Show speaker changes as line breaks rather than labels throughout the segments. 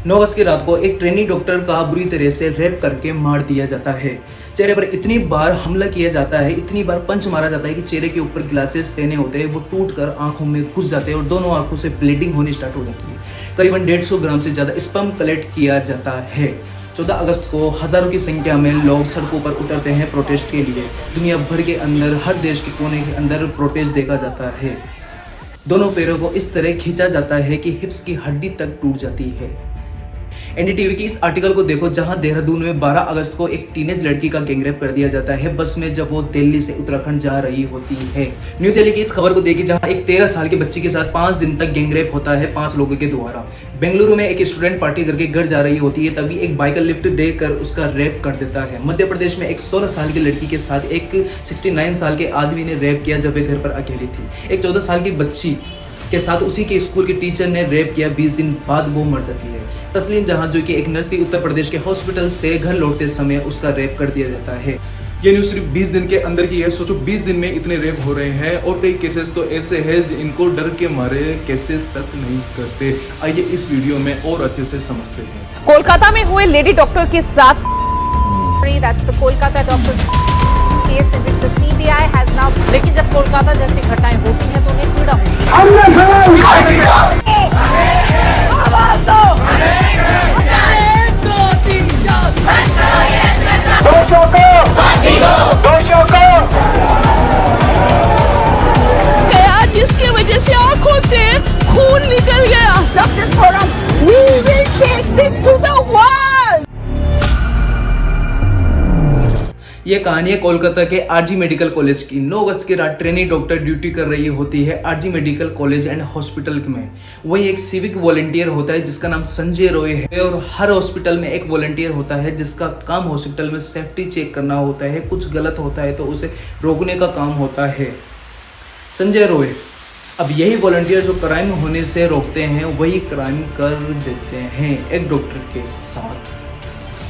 9 अगस्त की रात को एक ट्रेनी डॉक्टर का बुरी तरह से रेप करके मार दिया जाता है। चेहरे पर इतनी बार हमला किया जाता है, इतनी बार पंच मारा जाता है कि चेहरे के ऊपर ग्लासेस पहने होते हैं वो टूटकर आंखों में घुस जाते हैं और दोनों आंखों से ब्लीडिंग होनी स्टार्ट हो जाती है। करीबन 150 ग्राम से ज़्यादा स्पर्म कलेक्ट किया जाता है। 14 अगस्त को हज़ारों की संख्या में लोग सड़कों पर उतरते हैं प्रोटेस्ट के लिए। दुनिया भर के अंदर, हर देश के कोने के अंदर प्रोटेस्ट देखा जाता है। दोनों पैरों को इस तरह खींचा जाता है कि हिप्स की हड्डी तक टूट जाती है। एनडीटीवी की इस आर्टिकल को देखो जहां देहरादून में 12 अगस्त को एक टीनेज लड़की का गैंगरेप कर दिया जाता है बस में, जब वो दिल्ली से उत्तराखंड जा रही होती है। न्यू दिल्ली की इस खबर को देखिए जहां एक 13 साल की बच्ची के साथ 5 दिन तक गैंगरेप होता है 5 लोगों के द्वारा। बेंगलुरु में एक स्टूडेंट पार्टी करके घर जा रही होती है, तभी एक बाइकर लिफ्ट देकर उसका रेप कर देता है। मध्य प्रदेश में एक 16 साल की लड़की के साथ एक 69 साल के आदमी ने रेप किया जब वे घर पर अकेली थी। एक 14 साल की बच्ची के साथ उसी के स्कूल के टीचर ने रेप किया, 20 दिन बाद वो मर जाती है। तस्लीम जहां जो कि एक नर्स थी, उत्तर प्रदेश के हॉस्पिटल से घर लौटते समय उसका रेप कर दिया जाता है।
ये न्यूज सिर्फ 20 दिन के अंदर की है। सोचो 20 दिन में इतने रेप हो रहे हैं और कई केसेस तो ऐसे हैं इनको डर के मारे केसेस तक नहीं करते। आइए इस वीडियो में और अच्छे से समझते हैं।
कोलकाता में हुए लेडी डॉक्टर के साथ That's the Kolkata doctors case in which the CBI has now, लेकिन जब कोलकाता जैसी घटनाएं होती हैं तो उन्हें पीड़ा होती है, जिसकी वजह से आंखों से खून निकल गया। Justice Forum, we will take this to the world.
ये कहानी है कोलकाता के आरजी मेडिकल कॉलेज की। 9 अगस्त की रात ट्रेनी डॉक्टर ड्यूटी कर रही होती है RG medical college and hospital में। वही एक सिविक वॉलंटियर होता है जिसका नाम संजय रॉय है और हर हॉस्पिटल में एक वॉलंटियर होता है जिसका काम हॉस्पिटल में सेफ्टी चेक करना होता है। कुछ गलत होता है तो उसे रोकने का काम होता है। संजय रॉय अब यही वॉलंटियर जो क्राइम होने से रोकते हैं वही क्राइम कर देते हैं एक डॉक्टर के साथ।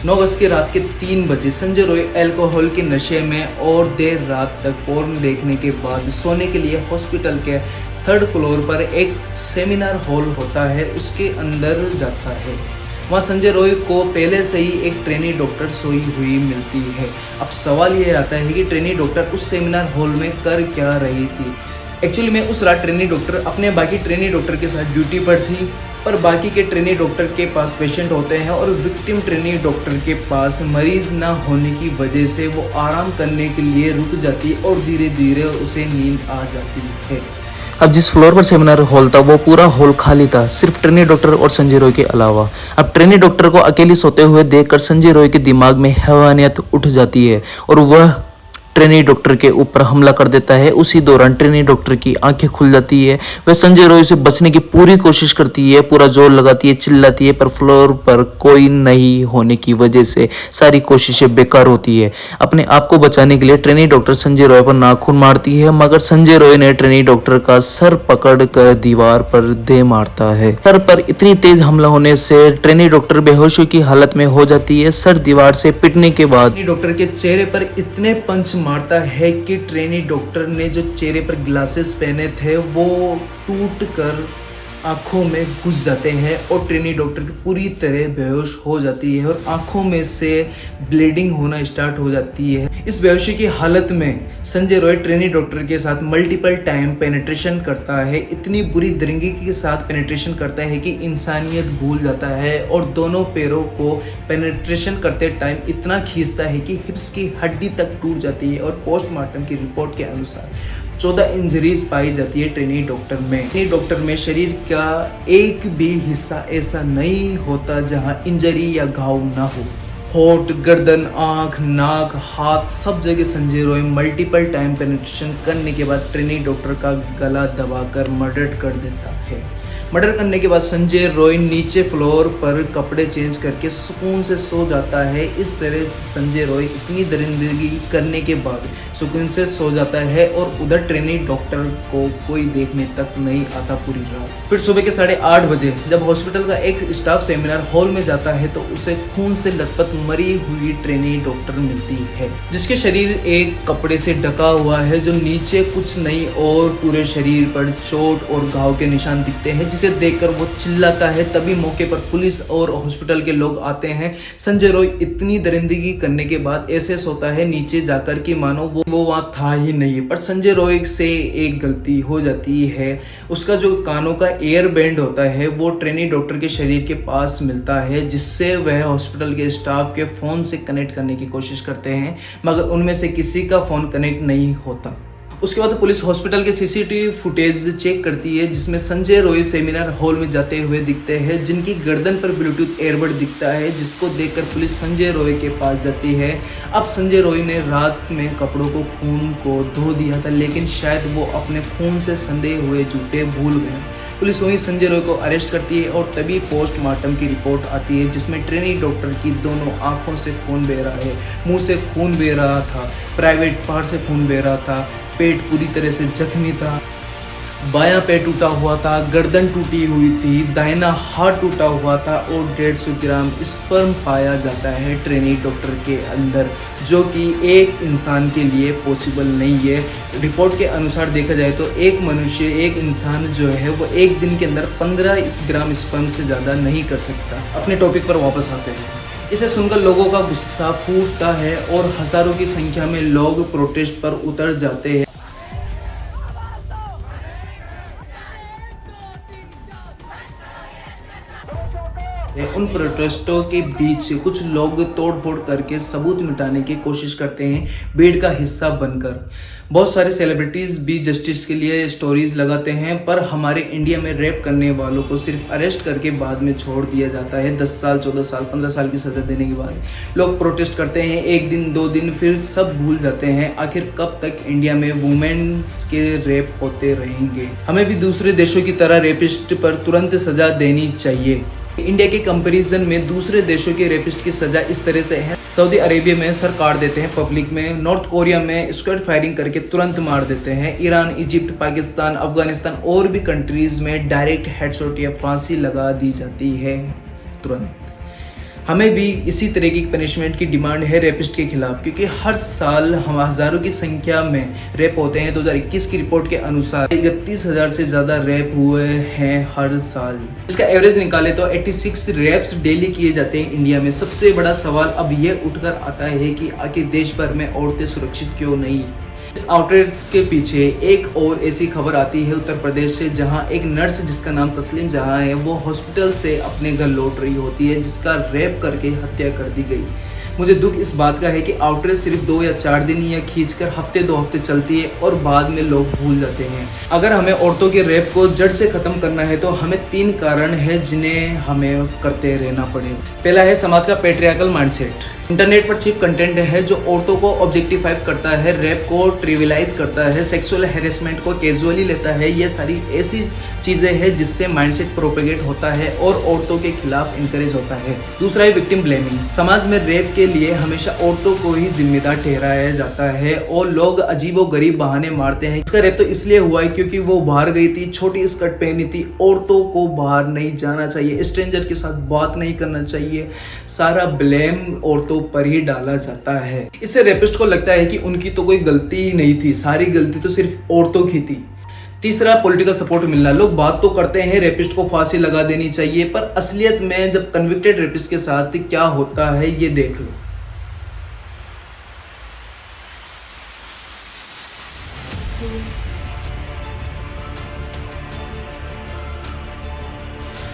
9 अगस्त की रात के 3 बजे संजय रॉय अल्कोहल के नशे में और देर रात तक पोर्न देखने के बाद सोने के लिए हॉस्पिटल के 3rd फ्लोर पर एक सेमिनार हॉल होता है उसके अंदर जाता है। वहाँ संजय रॉय को पहले से ही एक ट्रेनी डॉक्टर सोई हुई मिलती है। अब सवाल ये आता है कि ट्रेनी डॉक्टर उस सेमिनार हॉल में कर क्या रही थी। एक्चुअली में उस रात ट्रेनी डॉक्टर अपने बाकी ट्रेनी डॉक्टर के साथ ड्यूटी पर थी, पर बाकी के ट्रेनी डॉक्टर के पास पेशेंट होते हैं और विक्टिम ट्रेनी डॉक्टर के पास मरीज ना होने की वजह से वो आराम करने के लिए रुक जाती है और धीरे धीरे उसे नींद आ जाती है।
अब जिस फ्लोर पर सेमिनार हॉल था वो पूरा हॉल खाली था, सिर्फ ट्रेनी डॉक्टर और संजय रॉय के अलावा। अब ट्रेनी डॉक्टर को अकेली सोते हुए देखकर संजय रॉय के दिमाग में हैवानियत उठ जाती है और वह ट्रेनी डॉक्टर के ऊपर हमला कर देता है। उसी दौरान ट्रेनी डॉक्टर की आंखें खुल जाती है। वह संजय रॉय से बचने की पूरी कोशिश करती है, पूरा जोर लगाती है, चिल्लाती है, पर फ्लोर पर कोई नहीं होने की वजह से सारी कोशिशें बेकार होती है। अपने आप को बचाने के लिए ट्रेनी डॉक्टर संजय रॉय पर नाखून मारती है, मगर संजय रॉय ने ट्रेनी डॉक्टर का सर पकड़ कर दीवार पर दे मारता है। सर पर इतनी तेज हमला होने से ट्रेनी डॉक्टर बेहोशी की हालत में हो जाती है। सर दीवार से पिटने के बाद
डॉक्टर के चेहरे पर इतने पंच मारता है कि ट्रेनी डॉक्टर ने जो चेहरे पर ग्लासेस पहने थे वो टूट कर आंखों में घुस जाते हैं और ट्रेनी डॉक्टर की पूरी तरह बेहोश हो जाती है और आंखों में से ब्लीडिंग होना स्टार्ट हो जाती है। इस बेहोशी की हालत में संजय रॉय ट्रेनी डॉक्टर के साथ मल्टीपल टाइम पेनिट्रेशन करता है। इतनी बुरी दरिंगी के साथ पेनिट्रेशन करता है कि इंसानियत भूल जाता है और दोनों पैरों को पेनिट्रेशन करते टाइम इतना खींचता है कि हिप्स की हड्डी तक टूट जाती है और पोस्टमार्टम की रिपोर्ट के अनुसार 14 इंजरीज पाई जाती है ट्रेनी डॉक्टर में। ट्रेनी डॉक्टर में शरीर का एक भी हिस्सा ऐसा नहीं होता जहां इंजरी या घाव ना हो। होठ, गर्दन, आंख, नाक, हाथ, सब जगह Sanjay Roy multiple time penetration करने के बाद ट्रेनी डॉक्टर का गला दबाकर मर्डर कर देता है। मर्डर करने के बाद संजय रॉय नीचे फ्लोर पर कपड़े चेंज करके सुकून से सो जाता है। इस तरह संजय रॉय इतनी दरिंदगी करने के बाद सुकून से सो जाता है और उधर ट्रेनी डॉक्टर को कोई देखने तक नहीं आता पूरी रात। फिर सुबह के 8:30 बजे जब हॉस्पिटल का एक स्टाफ सेमिनार हॉल में जाता है तो उसे खून से लथपथ मरी हुई ट्रेनी डॉक्टर मिलती है, जिसके शरीर एक कपड़े से ढका हुआ है, जो नीचे कुछ नहीं और पूरे शरीर पर चोट और घाव के निशान दिखते हैं, जिसे देखकर वो चिल्लाता है। तभी मौके पर पुलिस और हॉस्पिटल के लोग आते हैं। संजय रॉय इतनी दरिंदगी करने के बाद ऐसे सोता है नीचे जाकर कि मानो वो वहाँ था ही नहीं। पर संजय रॉय से एक गलती हो जाती है। उसका जो कानों का एयर बैंड होता है वो ट्रेनी डॉक्टर के शरीर के पास मिलता है, जिससे वह हॉस्पिटल के स्टाफ के फ़ोन से कनेक्ट करने की कोशिश करते हैं, मगर उनमें से किसी का फ़ोन कनेक्ट नहीं होता। उसके बाद पुलिस हॉस्पिटल के सीसीटीवी फुटेज चेक करती है, जिसमें संजय रॉय सेमिनार हॉल में जाते हुए दिखते हैं, जिनकी गर्दन पर ब्लूटूथ एयरबड दिखता है, जिसको देखकर पुलिस संजय रॉय के पास जाती है। अब संजय रॉय ने रात में कपड़ों को खून को धो दिया था, लेकिन शायद वो अपने खून से संधे हुए जूते भूल गए। पुलिस वहीं संजय रॉय को अरेस्ट करती है और तभी पोस्टमार्टम की रिपोर्ट आती है, जिसमें ट्रेनी डॉक्टर की दोनों आंखों से खून बह रहा है, मुंह से खून बह रहा था, प्राइवेट पार्ट से खून बह रहा था, पेट पूरी तरह से जख्मी था, बायां पेट टूटा हुआ था, गर्दन टूटी हुई थी, दाहिना हाथ टूटा हुआ था और 150 ग्राम स्पर्म पाया जाता है ट्रेनी डॉक्टर के अंदर, जो कि एक इंसान के लिए पॉसिबल नहीं है। रिपोर्ट के अनुसार देखा जाए तो एक इंसान जो है वो एक दिन के अंदर 15 ग्राम स्पर्म से ज़्यादा नहीं कर सकता। अपने टॉपिक पर वापस आते हैं। इसे सुनकर लोगों का गुस्सा फूटता है और हजारों की संख्या में लोग प्रोटेस्ट पर उतर जाते हैं। उन प्रोटेस्टों के बीच से कुछ लोग तोड़फोड़ करके सबूत मिटाने की कोशिश करते हैं, भीड़ का हिस्सा बनकर। बहुत सारे सेलिब्रिटीज़ भी जस्टिस के लिए स्टोरीज लगाते हैं, पर हमारे इंडिया में रेप करने वालों को सिर्फ अरेस्ट करके बाद में छोड़ दिया जाता है। 10 साल, 14 साल, 15 साल की सज़ा देने के बाद लोग प्रोटेस्ट करते हैं, 1 दिन 2 दिन, फिर सब भूल जाते हैं। आखिर कब तक इंडिया में वुमेन्स के रेप होते रहेंगे? हमें भी दूसरे देशों की तरह रेपिस्ट पर तुरंत सज़ा देनी चाहिए। इंडिया के कंपैरिजन में दूसरे देशों के रेपिस्ट की सजा इस तरह से है। सऊदी अरेबिया में सर काट देते हैं पब्लिक में, नॉर्थ कोरिया में स्क्वाड फायरिंग करके तुरंत मार देते हैं, ईरान, इजिप्ट, पाकिस्तान, अफगानिस्तान और भी कंट्रीज में डायरेक्ट हेडशॉट या फांसी लगा दी जाती है तुरंत। हमें भी इसी तरह की पनिशमेंट की डिमांड है रेपिस्ट के खिलाफ, क्योंकि हर साल हम हज़ारों की संख्या में रेप होते हैं। 2021 की रिपोर्ट के अनुसार 31,000 से ज़्यादा रेप हुए हैं हर साल। इसका एवरेज निकाले तो 86 रेप्स डेली किए जाते हैं इंडिया में। सबसे बड़ा सवाल अब ये उठकर आता है कि आखिर देश भर में औरतें सुरक्षित क्यों नहीं? इस आउटलेट के पीछे एक और ऐसी खबर आती है उत्तर प्रदेश से, जहां एक नर्स जिसका नाम तस्लीम जहां है, वो हॉस्पिटल से अपने घर लौट रही होती है, जिसका रेप करके हत्या कर दी गई। मुझे दुख इस बात का है कि आउटलेट सिर्फ 2 या 4 दिन या खींचकर हफ्ते 2 हफ्ते चलती है और बाद में लोग भूल जाते हैं। अगर हमें औरतों के रेप को जड़ से ख़त्म करना है तो हमें 3 कारण हैं जिन्हें हमें करते रहना पड़े। पहला है समाज का पैट्रियार्कल माइंडसेट। इंटरनेट पर चीप कंटेंट है जो औरतों को ऑब्जेक्टिफाई करता है, रेप को ट्रिविलाइज करता है, सेक्सुअल हैरेसमेंट को कैजुअली लेता है। ये सारी ऐसी चीज़ें हैं जिससे माइंडसेट प्रोपेगेट होता है और औरतों के खिलाफ इंकरेज होता है। दूसरा है विक्टिम ब्लेमिंग। समाज में रेप के लिए हमेशा औरतों को ही जिम्मेदार ठहराया जाता है और लोग अजीबोगरीब बहाने मारते हैं। इसका रेप तो इसलिए हुआ है क्योंकि वो बाहर गई थी, छोटी स्कर्ट पहनी थी। औरतों को बाहर नहीं जाना चाहिए, स्ट्रेंजर के साथ बात नहीं करना चाहिए। सारा ब्लेम औरतों पर ही डाला जाता है। इससे रेपिस्ट को लगता है कि उनकी तो कोई गलती ही नहीं थी, सारी गलती तो सिर्फ औरतों की थी। तीसरा, पॉलिटिकल सपोर्ट मिलना। लोग बात तो करते हैं रेपिस्ट को फांसी लगा देनी चाहिए, पर असलियत में जब कन्विक्टेड रेपिस्ट के साथ क्या होता है ये देख लो।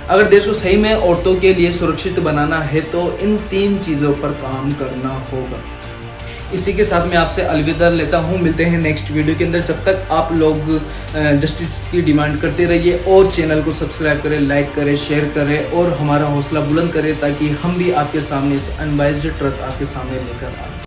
अगर देश को सही में औरतों के लिए सुरक्षित बनाना है तो इन 3 चीज़ों पर काम करना होगा। इसी के साथ मैं आपसे अलविदा लेता हूँ। मिलते हैं नेक्स्ट वीडियो के अंदर। जब तक आप लोग जस्टिस की डिमांड करते रहिए और चैनल को सब्सक्राइब करें, लाइक करें, शेयर करें और हमारा हौसला बुलंद करें, ताकि हम भी आपके सामने से अनबाइज्ड ट्रुथ आपके सामने लेकर आए।